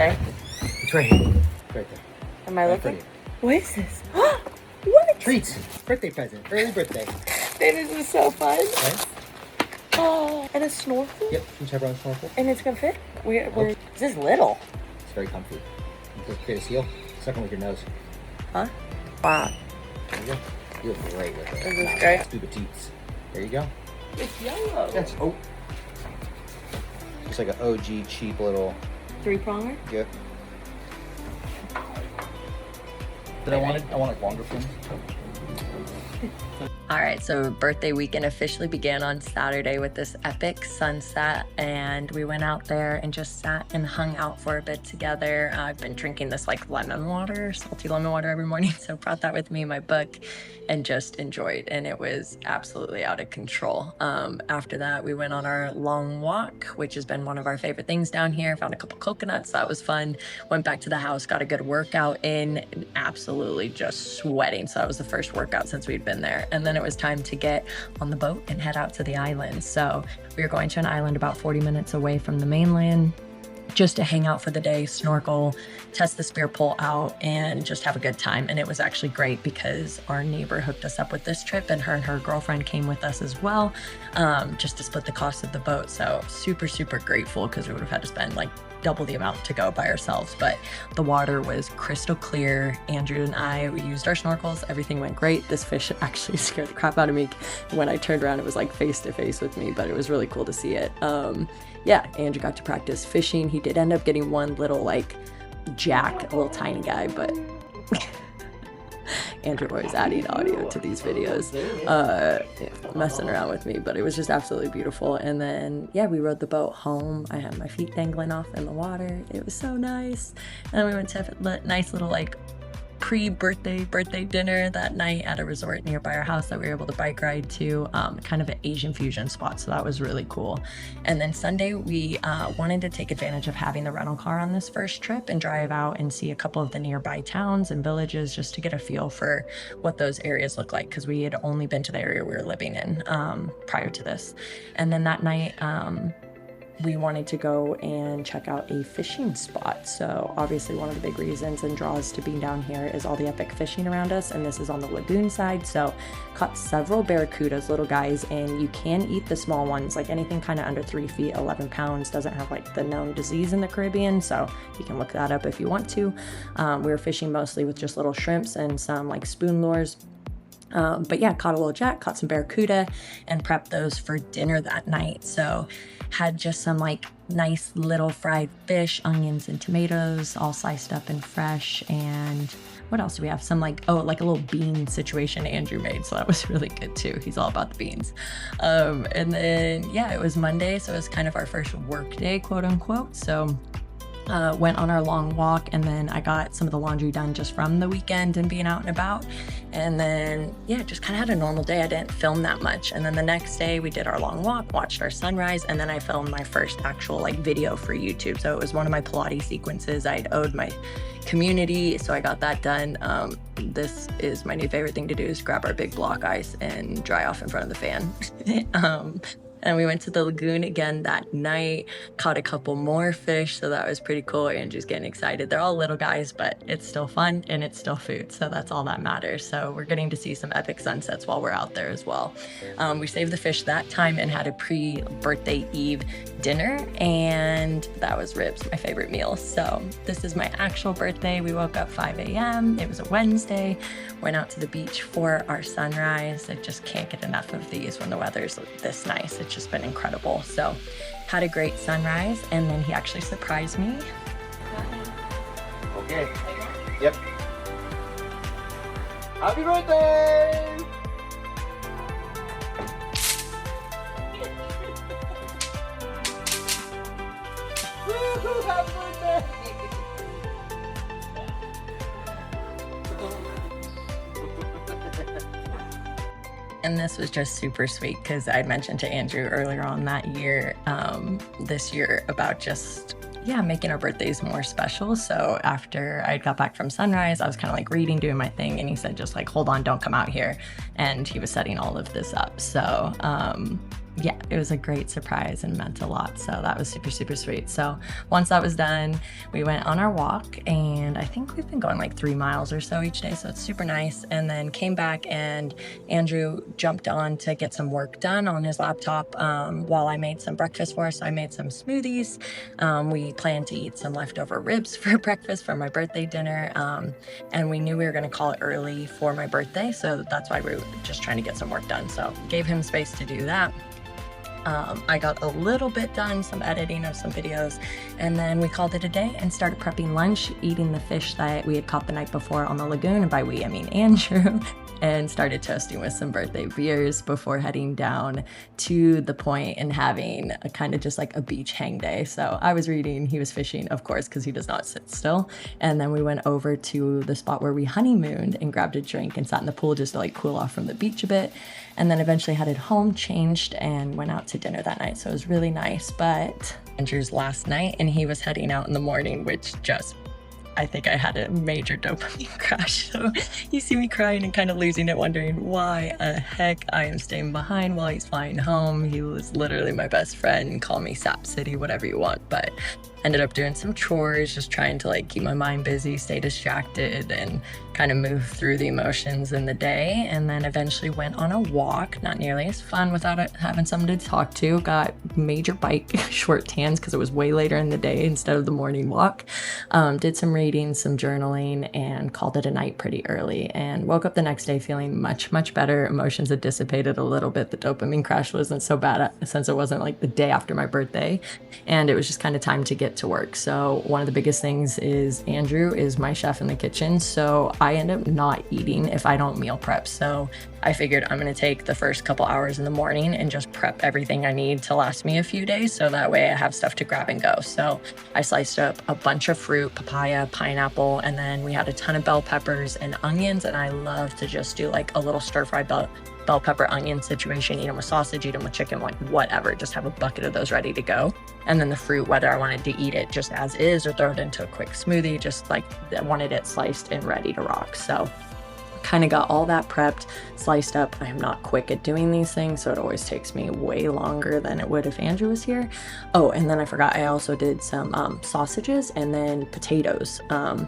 birthday? It's right here. Right there. Am I looking? Right. What is this? What? Treats. Birthday present. Early birthday. This is so fun. Right? Oh, and a snorkel? Yep. Can you try brown snorkel? And it's gonna fit? This is little. It's very comfy. You can create a seal. Suck it with your nose. Huh? Wow. There you go. You look great with it. This is great. Scuba teats. There you go. It's yellow. Yes. Oh. Just like an OG cheap little. 3-pronger? Yep. But I want like longer fins. All right, so birthday weekend officially began on Saturday with this epic sunset, and we went out there and just sat and hung out for a bit together. I've been drinking this like lemon water, salty lemon water every morning, so brought that with me in my book and just enjoyed, and it was absolutely out of control. After that, we went on our long walk, which has been one of our favorite things down here. Found a couple coconuts, that was fun. Went back to the house, got a good workout in, absolutely just sweating. So that was the first workout since we'd been there. And then it was time to get on the boat and head out to the island. So we were going to an island about 40 minutes away from the mainland, just to hang out for the day, snorkel, test the spear pole out, and just have a good time. And it was actually great because our neighbor hooked us up with this trip, and her girlfriend came with us as well, just to split the cost of the boat. So super, super grateful, because we would have had to spend like double the amount to go by ourselves. But the water was crystal clear. Andrew and we used our snorkels. Everything went great. This fish actually scared the crap out of me. When I turned around, it was like face to face with me, but it was really cool to see it. Yeah, Andrew got to practice fishing. He did end up getting one little like jack, a little tiny guy, but Andrew always adding audio to these videos, messing around with me, but it was just absolutely beautiful. And then, yeah, we rode the boat home. I had my feet dangling off in the water. It was so nice. And we went to a nice little like birthday dinner that night at a resort nearby our house that we were able to bike ride to, kind of an Asian fusion spot, so that was really cool. And then Sunday we wanted to take advantage of having the rental car on this first trip and drive out and see a couple of the nearby towns and villages, just to get a feel for what those areas look like, because we had only been to the area we were living in prior to this. And then that night we wanted to go and check out a fishing spot. So obviously one of the big reasons and draws to being down here is all the epic fishing around us, and this is on the lagoon side. So caught several barracudas, little guys, and you can eat the small ones, like anything kind of under 3 feet, 11 pounds, doesn't have like the known disease in the Caribbean, so you can look that up if you want to. We were fishing mostly with just little shrimps and some like spoon lures. But yeah, caught a little jack, caught some barracuda, and prepped those for dinner that night. So had just some like nice little fried fish, onions and tomatoes, all sliced up and fresh. And what else do we have? Some like a little bean situation Andrew made, so that was really good too. He's all about the beans. And then yeah, it was Monday, so it was kind of our first work day, quote unquote. So went on our long walk, and then I got some of the laundry done just from the weekend and being out and about. And then, yeah, just kind of had a normal day. I didn't film that much. And then the next day we did our long walk, watched our sunrise, and then I filmed my first actual like video for YouTube. So it was one of my Pilates sequences I'd owed my community, so I got that done. This is my new favorite thing to do, is grab our big block ice and dry off in front of the fan. And we went to the lagoon again that night, caught a couple more fish, so that was pretty cool. Andrew's getting excited. They're all little guys, but it's still fun and it's still food, so that's all that matters. So we're getting to see some epic sunsets while we're out there as well. We saved the fish that time and had a pre-birthday Eve dinner, and that was ribs, my favorite meal. So this is my actual birthday. We woke up 5 a.m. It was a Wednesday. Went out to the beach for our sunrise. I just can't get enough of these when the weather's this nice. It's just been incredible. So had a great sunrise, and then he actually surprised me. Okay. Yep. Happy birthday! Woo-hoo, happy birthday! And this was just super sweet, because I'd mentioned to Andrew earlier on that year, this year, about just, yeah, making our birthdays more special. So after I got back from sunrise, I was kind of like reading, doing my thing, and he said, just like, hold on, don't come out here. And he was setting all of this up. So yeah, it was a great surprise and meant a lot. So that was super, super sweet. So once that was done, we went on our walk, and I think we've been going like 3 miles or so each day. So it's super nice. And then came back, and Andrew jumped on to get some work done on his laptop while I made some breakfast for us. So I made some smoothies. We planned to eat some leftover ribs for breakfast for my birthday dinner. And we knew we were going to call it early for my birthday. So that's why we were just trying to get some work done. So gave him space to do that. I got a little bit done, some editing of some videos, and then we called it a day and started prepping lunch, eating the fish that we had caught the night before on the lagoon, and by we I mean Andrew, and started toasting with some birthday beers before heading down to the point and having a kind of just like a beach hang day. So I was reading, he was fishing, of course, because he does not sit still. And then we went over to the spot where we honeymooned and grabbed a drink and sat in the pool just to like cool off from the beach a bit. And then eventually headed home, changed, and went out to dinner that night. So it was really nice. But Andrew's last night, and he was heading out in the morning, which just, I think I had a major dopamine crash. So you see me crying and kind of losing it, wondering why the heck I am staying behind while he's flying home. He was literally my best friend. Call me Sap City, whatever you want. But ended up doing some chores, just trying to like keep my mind busy, stay distracted, and kind of move through the emotions in the day. And then eventually went on a walk, not nearly as fun without it having someone to talk to. Got major bike short tans because it was way later in the day instead of the morning walk. Did some reading, some journaling, and called it a night pretty early, and woke up the next day feeling much, much better. Emotions had dissipated a little bit. The dopamine crash wasn't so bad since it wasn't like the day after my birthday, and it was just kind of time to get to work. So one of the biggest things is Andrew is my chef in the kitchen, so I end up not eating if I don't meal prep. So I figured I'm going to take the first couple hours in the morning and just prep everything I need to last me a few days, so that way I have stuff to grab and go. So I sliced up a bunch of fruit, papaya, pineapple, and then we had a ton of bell peppers and onions, and I love to just do like a little stir-fry bell pepper onion situation, eat them with sausage, eat them with chicken, like whatever, just have a bucket of those ready to go. And then the fruit, whether I wanted to eat it just as is or throw it into a quick smoothie, just like I wanted it sliced and ready to rock. So kind of got all that prepped, sliced up. I am not quick at doing these things, so it always takes me way longer than it would if Andrew was here. Oh, and then I forgot, I also did some sausages and then potatoes. And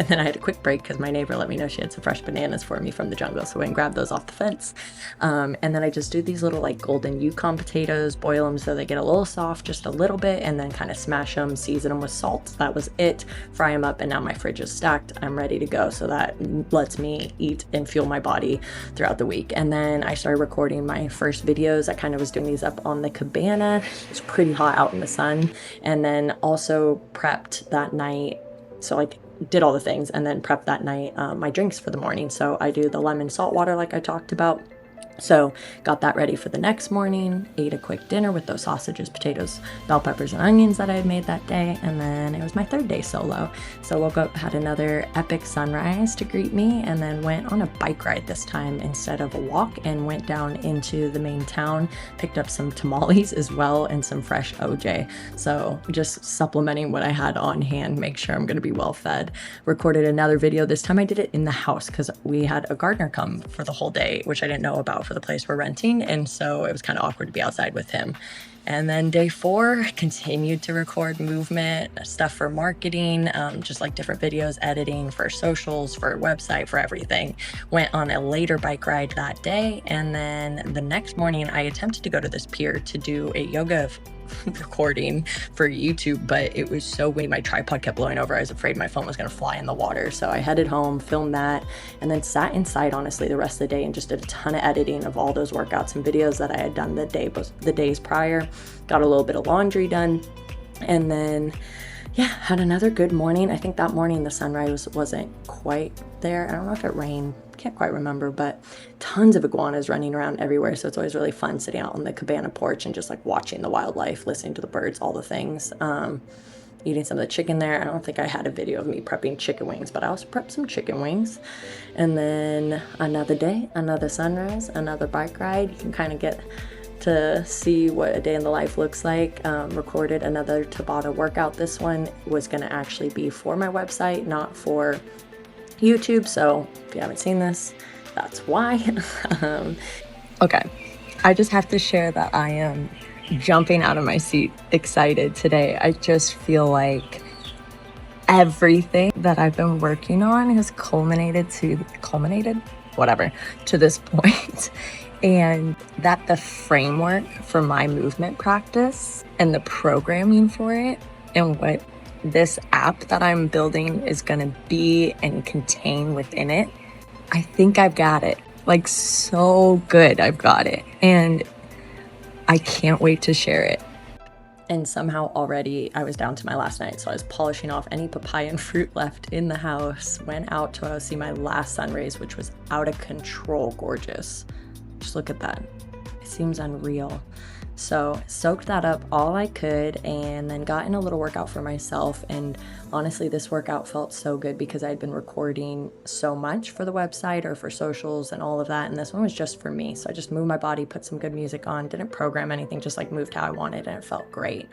then I had a quick break because my neighbor let me know she had some fresh bananas for me from the jungle, so I went and grabbed those off the fence. And then I just do these little like golden Yukon potatoes, boil them so they get a little soft, just a little bit, and then kind of smash them, season them with salt. That was it. Fry them up, and now my fridge is stacked. I'm ready to go, so that lets me eat and fuel my body throughout the week. And then I started recording my first videos. I kind of was doing these up on the cabana. It's pretty hot out in the sun. And then also prepped that night. So like did all the things and then prepped that night my drinks for the morning. So I do the lemon salt water like I talked about. So got that ready for the next morning, ate a quick dinner with those sausages, potatoes, bell peppers, and onions that I had made that day, and then it was my third day solo. So woke up, had another epic sunrise to greet me, and then went on a bike ride this time instead of a walk, and went down into the main town, picked up some tamales as well and some fresh OJ. So just supplementing what I had on hand, make sure I'm going to be well fed. Recorded another video. This time I did it in the house because we had a gardener come for the whole day, which I didn't know about for the place we're renting, and so it was kind of awkward to be outside with him. And then day 4, continued to record movement stuff for marketing, just like different videos, editing for socials, for website, for everything. Went on a later bike ride that day, and then the next morning I attempted to go to this pier to do a yoga recording for YouTube, but it was so windy, my tripod kept blowing over. I was afraid my phone was going to fly in the water, so I headed home, filmed that, and then sat inside honestly the rest of the day and just did a ton of editing of all those workouts and videos that I had done the days prior. Got a little bit of laundry done, and then yeah, had another good morning. I think that morning the sunrise wasn't quite there. I don't know if it rained, can't quite remember, but tons of iguanas running around everywhere. So it's always really fun sitting out on the cabana porch and just like watching the wildlife, listening to the birds, all the things. Eating some of the chicken there. I don't think I had a video of me prepping chicken wings, but I also prepped some chicken wings. And then another day, another sunrise, another bike ride. You can kind of get to see what a day in the life looks like. Recorded another Tabata workout. This one was going to actually be for my website, not for YouTube. So if you haven't seen this, that's why. Okay. I just have to share that I am jumping out of my seat excited today. I just feel like everything that I've been working on has culminated to this point. And that the framework for my movement practice and the programming for it and what this app that I'm building is going to be and contain within it, I think I've got it. Like, so good, I've got it. And I can't wait to share it. And somehow already I was down to my last night, so I was polishing off any papaya and fruit left in the house, went out to see my last sun rays, which was out of control gorgeous. Just look at that. It seems unreal. So soaked that up all I could and then got in a little workout for myself. And honestly, this workout felt so good because I'd been recording so much for the website or for socials and all of that. And this one was just for me. So I just moved my body, put some good music on, didn't program anything, just like moved how I wanted, and it felt great.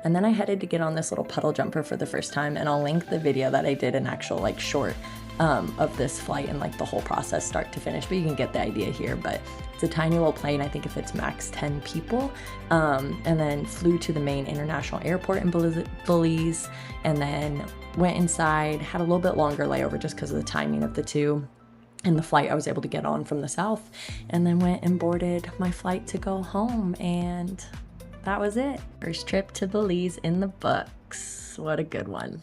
And then I headed to get on this little puddle jumper for the first time. And I'll link the video that I did, an actual like short of this flight and like the whole process start to finish, but you can get the idea here. But it's a tiny little plane. I think if it's max 10 people, and then flew to the main international airport in Belize, and then went inside, had a little bit longer layover just because of the timing of the two and the flight I was able to get on from the south, and then went and boarded my flight to go home. And that was it. First trip to Belize in the books. What a good one.